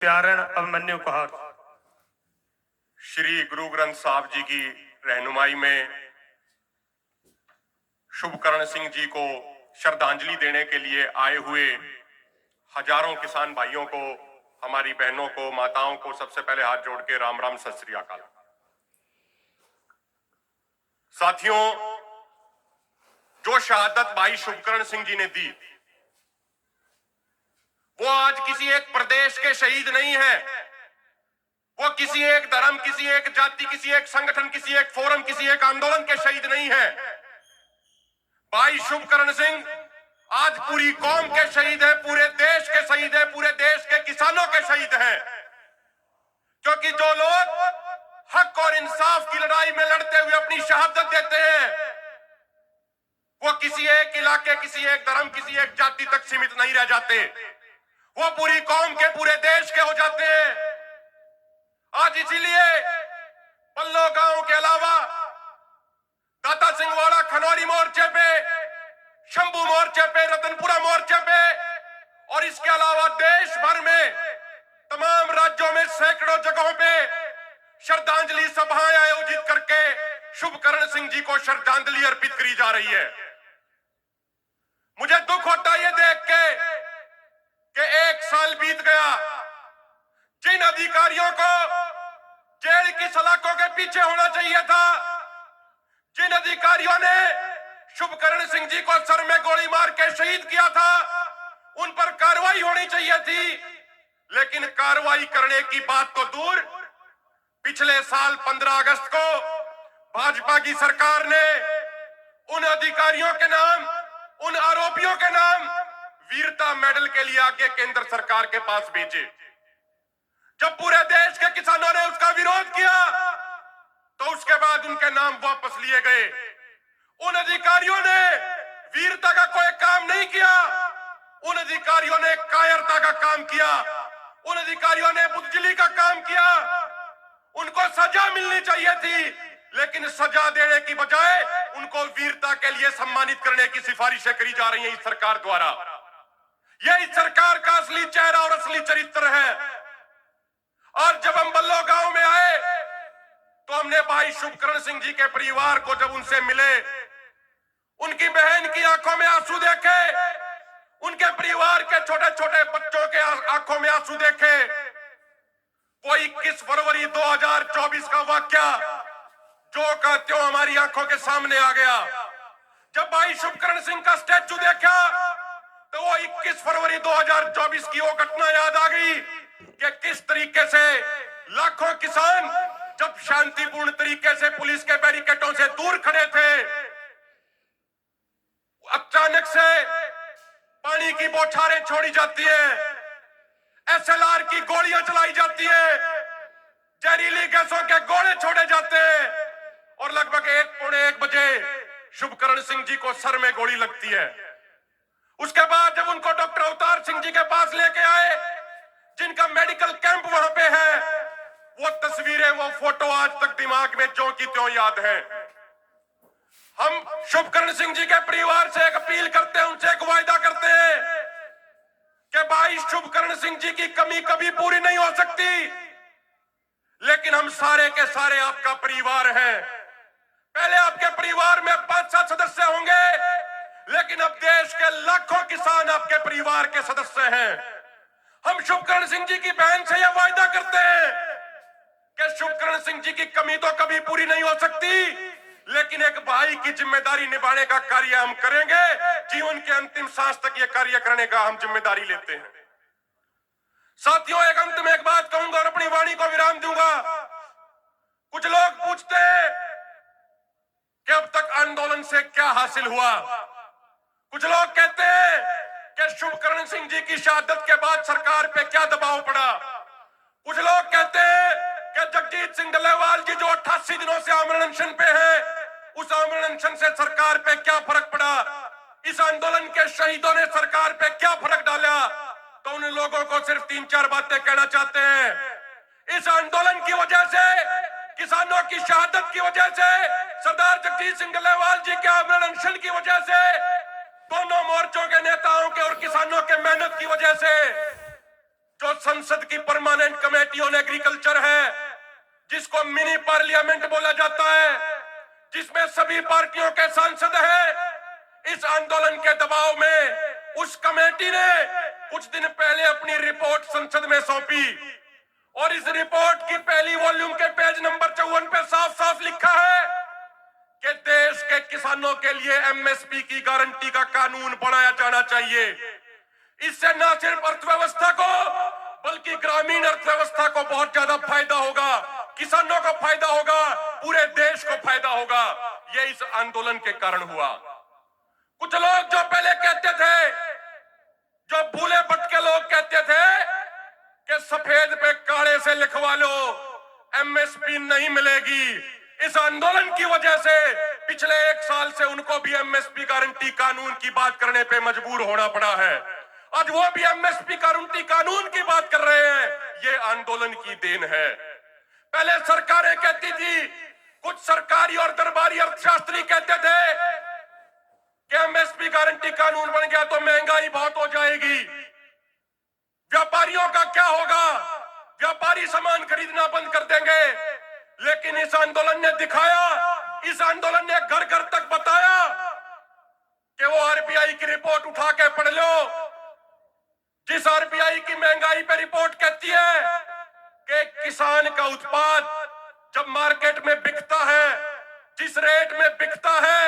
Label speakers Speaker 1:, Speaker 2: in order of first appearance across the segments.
Speaker 1: प्यारण अभिमन्यु कौर।
Speaker 2: श्री गुरु ग्रंथ साहब जी की रहनुमाई में शुभकरण सिंह जी को श्रद्धांजलि देने के लिए आए हुए हजारों किसान भाइयों को, हमारी बहनों को, माताओं को सबसे पहले हाथ जोड़ के राम राम, सत श्री अकाल। साथियों, जो शहादत भाई शुभकरण सिंह जी ने दी वो आज किसी एक प्रदेश के शहीद नहीं है, वो किसी एक धर्म, किसी एक जाति, किसी एक संगठन, किसी एक फोरम, किसी एक आंदोलन के शहीद नहीं है। भाई शुभकरण सिंह आज पूरी कौम के शहीद है, पूरे देश के शहीद है, पूरे देश के किसानों के शहीद हैं। क्योंकि जो लोग हक और इंसाफ की लड़ाई में लड़ते हुए अपनी शहादत देते हैं वो किसी एक इलाके, किसी एक धर्म, किसी एक जाति तक सीमित नहीं रह जाते, वो पूरी कौम के, पूरे देश के हो जाते हैं। आज इसीलिए पल्लो गांव के अलावा दाता सिंह वाला खनौरी मोर्चे पे, शंभू मोर्चे पे, रतनपुरा मोर्चे पे और इसके अलावा देश भर में तमाम राज्यों में सैकड़ों जगहों पे श्रद्धांजलि सभाएं आयोजित करके शुभकरण सिंह जी को श्रद्धांजलि अर्पित करी जा रही है। मुझे दुख होता है ये देख के कि एक साल बीत गया, जिन अधिकारियों को जेल की सलाखों के पीछे होना चाहिए था, जिन अधिकारियों ने शुभकरण सिंह जी को सर में गोली मार के शहीद किया था, उन पर कार्रवाई होनी चाहिए थी। लेकिन कार्रवाई करने की बात तो दूर, पिछले साल 15 अगस्त को भाजपा की सरकार ने उन अधिकारियों के नाम, उन आरोपियों के नाम वीरता मेडल के लिए आगे केंद्र सरकार के पास भेजे। जब पूरे देश के किसानों ने उसका विरोध किया तो उसके बाद उनके नाम वापस लिए गए। उन अधिकारियों ने वीरता का कोई काम नहीं किया, उन अधिकारियों ने कायरता का काम किया, उन अधिकारियों ने बुजदिली का काम किया। उनको सजा मिलनी चाहिए थी, लेकिन सजा देने की बजाय उनको वीरता के लिए सम्मानित करने की सिफारिशें करी जा रही हैं इस सरकार द्वारा। यह इस सरकार का असली चेहरा और असली चरित्र है। और जब हम बल्लो गांव में आए तो हमने भाई शुभकरण सिंह जी के परिवार को जब उनसे मिले, उनकी बहन की आंखों में आंसू देखे, उनके परिवार के छोटे छोटे बच्चों के आंखों में आंसू देखे, वो 21 फरवरी 2024 का वाक्या जो का त्यों हमारी आंखों के सामने आ गया। जब भाई शुभकरण सिंह का स्टैचू देखा तो वो 21 फरवरी 2024 की वो घटना याद आ गई कि किस तरीके से लाखों किसान जब शांतिपूर्ण तरीके से पुलिस के बैरिकेडों से दूर खड़े थे, अचानक से पानी की बौछारें छोड़ी जाती है, एसएलआर की गोलियां चलाई जाती है, जहरीली गैसों के गोले छोड़े जाते हैं और लगभग 1-1:15 बजे शुभकरण सिंह जी को सर में गोली लगती है। उसके बाद जब उनको डॉक्टर अवतार सिंह जी के पास लेके आए, जिनका मेडिकल कैंप वहां पे है, वो तस्वीरें, वो फोटो आज तक दिमाग में ज्यों की त्यों याद है। हम शुभकरण सिंह जी के परिवार से एक अपील करते हैं, उनसे एक वायदा करते हैं कि भाई शुभकरण सिंह जी की कमी कभी पूरी नहीं हो सकती, लेकिन हम सारे के सारे आपका परिवार हैं। पहले आपके परिवार में 5-7 सदस्य होंगे, लेकिन अब देश के लाखों किसान आपके परिवार के सदस्य हैं। हम शुभकरण सिंह जी की बहन से यह वायदा करते हैं कि शुभकरण सिंह जी की कमी तो कभी पूरी नहीं हो सकती, लेकिन एक भाई की जिम्मेदारी निभाने का कार्य हम करेंगे। जीवन के अंतिम सांस तक यह कार्य करने का हम जिम्मेदारी लेते हैं। साथियों, एक अंत में एक बात कहूंगा और अपनी वाणी को विराम दूंगा। कुछ लोग पूछते हैं कि अब तक आंदोलन से क्या हासिल हुआ। कुछ लोग कहते हैं कि शुभकरण सिंह जी की शहादत के बाद सरकार पे क्या दबाव पड़ा। कुछ लोग कहते हैं कि जगजीत सिंह डल्लेवाल जी जो 88 दिनों से आमरण अनशन पे है, उस आमरण अनशन से सरकार पे क्या फर्क पड़ा, इस आंदोलन के शहीदों ने सरकार पे क्या फर्क डाला। तो उन लोगों को सिर्फ 3-4 बातें कहना चाहते हैं। इस आंदोलन की वजह से, किसानों की शहादत की वजह से, सरदार जगजीत सिंह डल्लेवाल जी के आमरण अनशन की वजह से, दोनों मोर्चों के नेताओं के और किसानों के मेहनत की वजह से जो संसद की परमानेंट कमेटी ऑन एग्रीकल्चर है, जिसको मिनी पार्लियामेंट बोला जाता है, जिसमें सभी पार्टियों के सांसद हैं, इस आंदोलन के दबाव में उस कमेटी ने कुछ दिन पहले अपनी रिपोर्ट संसद में सौंपी और इस रिपोर्ट की पहली वॉल्यूम के पेज नंबर 54 पे साफ साफ लिखा है कि देश के किसानों के लिए एमएसपी की गारंटी का कानून बनाया जाना चाहिए। इससे न सिर्फ अर्थव्यवस्था को बल्कि ग्रामीण अर्थव्यवस्था को बहुत ज्यादा फायदा होगा, किसानों को फायदा होगा, पूरे देश को फायदा होगा। ये इस आंदोलन के कारण हुआ। कुछ लोग जो पहले कहते थे, जो भूले भटके लोग कहते थे कि सफेद पे काले से लिखवा लो, एमएसपी नहीं मिलेगी, इस आंदोलन की वजह से पिछले 1 साल से उनको भी एमएसपी गारंटी कानून की बात करने पे मजबूर होना पड़ा है। आज वो भी एमएसपी गारंटी कानून की बात कर रहे हैं। ये आंदोलन की देन है। पहले सरकारें कहती थी, कुछ सरकारी और दरबारी अर्थशास्त्री कहते थे कि एमएसपी गारंटी कानून बन गया तो महंगाई बहुत हो जाएगी, व्यापारियों का क्या होगा, व्यापारी सामान खरीदना बंद कर देंगे। लेकिन इस आंदोलन ने दिखाया, इस आंदोलन ने घर घर तक बताया कि वो आरबीआई की रिपोर्ट उठा के पढ़ लो, जिस आरबीआई की महंगाई पे रिपोर्ट कहती है कि किसान का उत्पाद जब मार्केट में बिकता है, जिस रेट में बिकता है,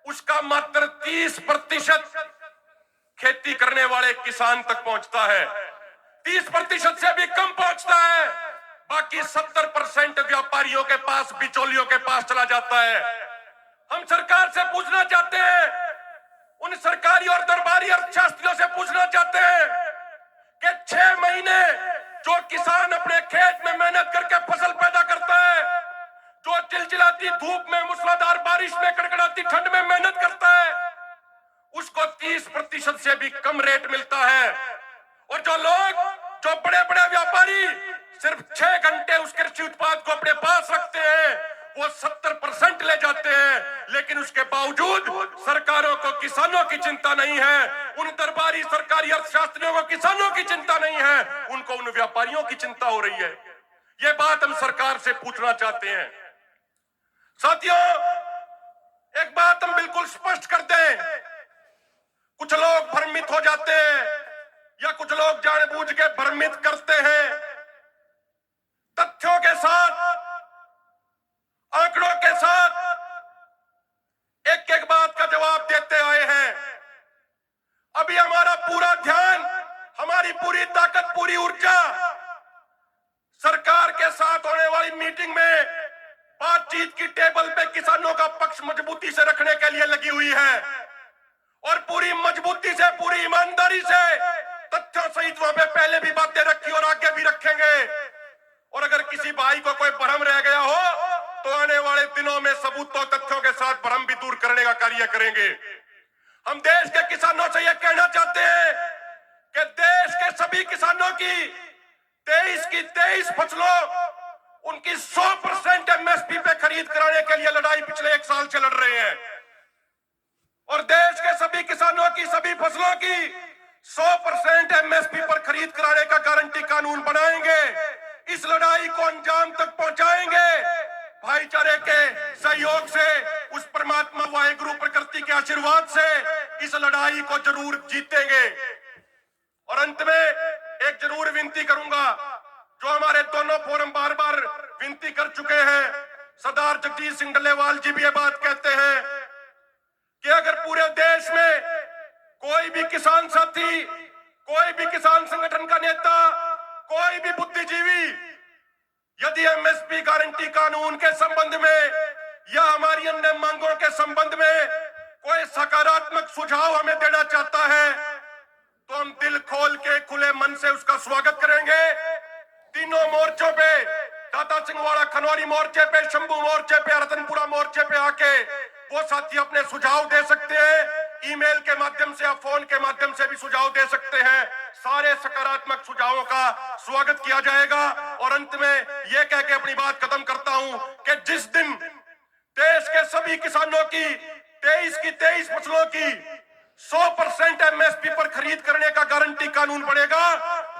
Speaker 2: उसका मात्र 30% खेती करने वाले किसान तक पहुंचता है, 30% से भी कम पहुंचता है। बाकी 70% व्यापारियों के पास, बिचौलियों के पास चला जाता है। हम सरकार से पूछना चाहते हैं, उन सरकारी और दरबारी अर्थशास्त्रियों से पूछना चाहते हैं कि 6 महीने जो किसान अपने खेत में मेहनत करके फसल पैदा करता है, जो चिलचिलाती धूप में, मूसलाधार बारिश में, कड़कड़ाती ठंड में मेहनत करता है, उसको 30% से भी कम रेट मिलता है। और जो लोग, जो बड़े बड़े व्यापारी सिर्फ 6 घंटे उस कृषि उत्पाद को अपने पास रखते हैं, वो 70% ले जाते हैं। लेकिन उसके बावजूद सरकारों को किसानों की चिंता नहीं है, उन दरबारी सरकारी अर्थशास्त्रियों को किसानों की चिंता नहीं है, उनको उन व्यापारियों की चिंता हो रही है। ये बात हम सरकार से पूछना चाहते हैं। साथियों, एक बात हम बिल्कुल स्पष्ट कर दें, कुछ लोग भ्रमित हो जाते हैं या कुछ लोग जानबूझ के भ्रमित करते हैं, तथ्यों के साथ, आंकड़ों के साथ एक एक बात का जवाब देते आए हैं। अभी हमारा पूरा ध्यान, हमारी पूरी ताकत, पूरी ऊर्जा सरकार के साथ होने वाली मीटिंग में बातचीत की टेबल पे किसानों का पक्ष मजबूती से रखने के लिए लगी हुई है और पूरी मजबूती से, पूरी ईमानदारी से तथ्यों सहित वहां पे पहले भी बातें रखी और आगे भी रखेंगे। और अगर किसी भाई को कोई भ्रम रह गया हो तो आने वाले दिनों में सबूतों, तथ्यों के साथ भ्रम भी दूर करने का कार्य करेंगे। हम देश के किसानों से यह कहना चाहते हैं कि देश के सभी किसानों की 23 की 23 फसलों, उनकी 100% एमएसपी पे खरीद कराने के लिए लड़ाई पिछले 1 साल से लड़ रहे हैं। और देश के सभी किसानों की, सभी फसलों की 100% एमएसपी पर खरीद कराने का गारंटी कानून बनाएंगे। इस लड़ाई को अंजाम तक पहुंचाएंगे। भाईचारे के सहयोग से, उस परमात्मा वाहेगुरु प्रकृति के आशीर्वाद से इस लड़ाई को जरूर जीतेंगे। और अंत में एक जरूर विनती करूंगा, जो हमारे दोनों फोरम बार बार विनती कर चुके हैं, सरदार जगजीत सिंह डल्लेवाल जी भी ये बात कहते हैं कि अगर पूरे देश में कोई भी किसान साथी, कोई भी किसान संगठन का नेता, कोई भी बुद्धिजीवी यदि एमएसपी गारंटी कानून के संबंध में या हमारी अन्य मांगों के संबंध में कोई सकारात्मक सुझाव हमें देना चाहता है तो हम दिल खोल के, खुले मन से उसका स्वागत करेंगे। तीनों मोर्चों पे, दाता सिंहवाड़ा खनौरी मोर्चे पे, शंभू मोर्चे पे, रतनपुरा मोर्चे पे आके वो साथी अपने सुझाव दे सकते हैं। ईमेल के माध्यम से या फोन के माध्यम से भी सुझाव दे सकते हैं। सारे सकारात्मक सुझावों का स्वागत किया जाएगा। और अंत में यह कह के अपनी बात खत्म करता हूं कि जिस दिन देश के सभी किसानों की 23 की 23 फसलों की 100% एमएसपी पर खरीद करने का गारंटी कानून बनेगा,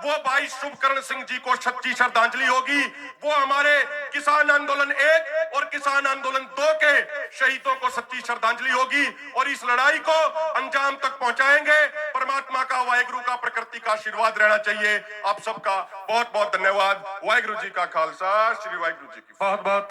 Speaker 2: वो भाई शुभकरण सिंह जी को सच्ची श्रद्धांजलि होगी। वो हमारे किसान आंदोलन 1 और किसान आंदोलन 2 के शहीदों को सच्ची श्रद्धांजलि होगी और इस लड़ाई को अंजाम तक पहुंचाएंगे। परमात्मा का, वाहेगुरु का, प्रकृति का आशीर्वाद रहना चाहिए। आप सबका बहुत बहुत धन्यवाद। वाहेगुरु जी का खालसा, श्री वाहेगुरु जी की
Speaker 1: बहुत बहुत